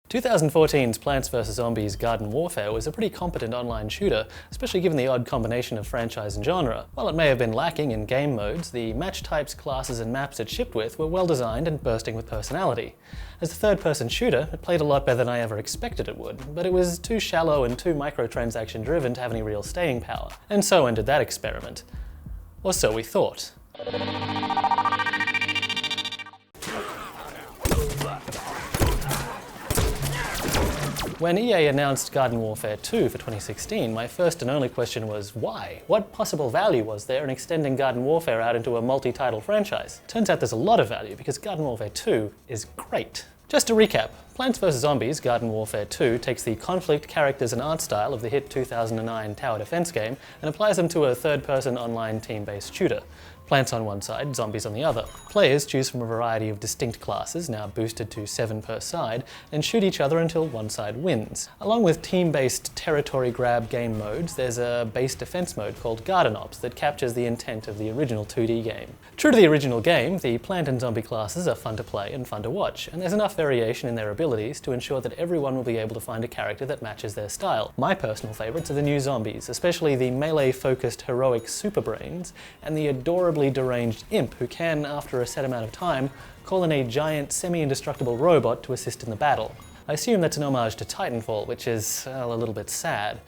2014's Plants vs. Zombies Garden Warfare was a pretty competent online shooter, especially given the odd combination of franchise and genre. While it may have been lacking in game modes, the match types, classes and maps it shipped with were well designed and bursting with personality. As a third-person shooter, it played a lot better than I ever expected it would, but it was too shallow and too microtransaction driven to have any real staying power. And so ended that experiment. Or so we thought. When EA announced Garden Warfare 2 for 2016, my first and only question was, why? What possible value was there in extending Garden Warfare out into a multi-title franchise? Turns out there's a lot of value, because Garden Warfare 2 is great. Just to recap, Plants vs. Zombies Garden Warfare 2 takes the conflict, characters and art style of the hit 2009 tower defense game and applies them to a third-person online team-based shooter. Plants on one side, zombies on the other. Players choose from a variety of distinct classes, now boosted to 7 per side, and shoot each other until one side wins. Along with team-based territory grab game modes, there's a base defense mode called Garden Ops that captures the intent of the original 2D game. True to the original game, the plant and zombie classes are fun to play and fun to watch, and there's enough variation in their abilities to ensure that everyone will be able to find a character that matches their style. My personal favourites are the new zombies, especially the melee-focused heroic superbrains, and the adorably deranged imp who can, after a set amount of time, call in a giant semi-indestructible robot to assist in the battle. I assume that's an homage to Titanfall, which is, well, a little bit sad.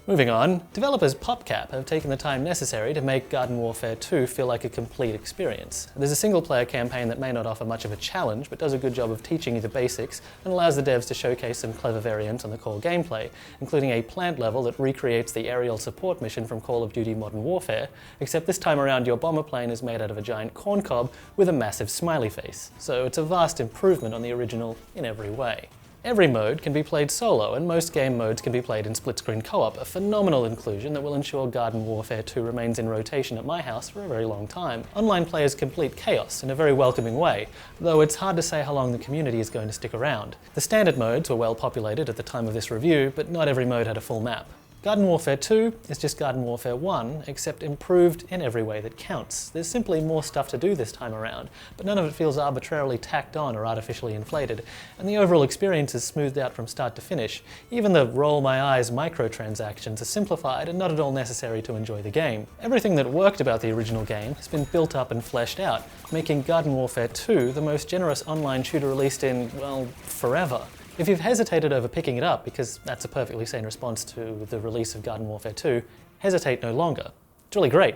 Moving on, developers PopCap have taken the time necessary to make Garden Warfare 2 feel like a complete experience. There's a single-player campaign that may not offer much of a challenge, but does a good job of teaching you the basics and allows the devs to showcase some clever variants on the core gameplay, including a plant level that recreates the aerial support mission from Call of Duty Modern Warfare, except this time around your bomber plane is made out of a giant corn cob with a massive smiley face. So it's a vast improvement on the original in every way. Every mode can be played solo, and most game modes can be played in split-screen co-op, a phenomenal inclusion that will ensure Garden Warfare 2 remains in rotation at my house for a very long time. Online players complete chaos in a very welcoming way, though it's hard to say how long the community is going to stick around. The standard modes were well populated at the time of this review, but not every mode had a full map. Garden Warfare 2 is just Garden Warfare 1, except improved in every way that counts. There's simply more stuff to do this time around, but none of it feels arbitrarily tacked on or artificially inflated, and the overall experience is smoothed out from start to finish. Even the roll-my-eyes microtransactions are simplified and not at all necessary to enjoy the game. Everything that worked about the original game has been built up and fleshed out, making Garden Warfare 2 the most generous online shooter released in, well, forever. If you've hesitated over picking it up, because that's a perfectly sane response to the release of Garden Warfare 2, hesitate no longer. It's really great.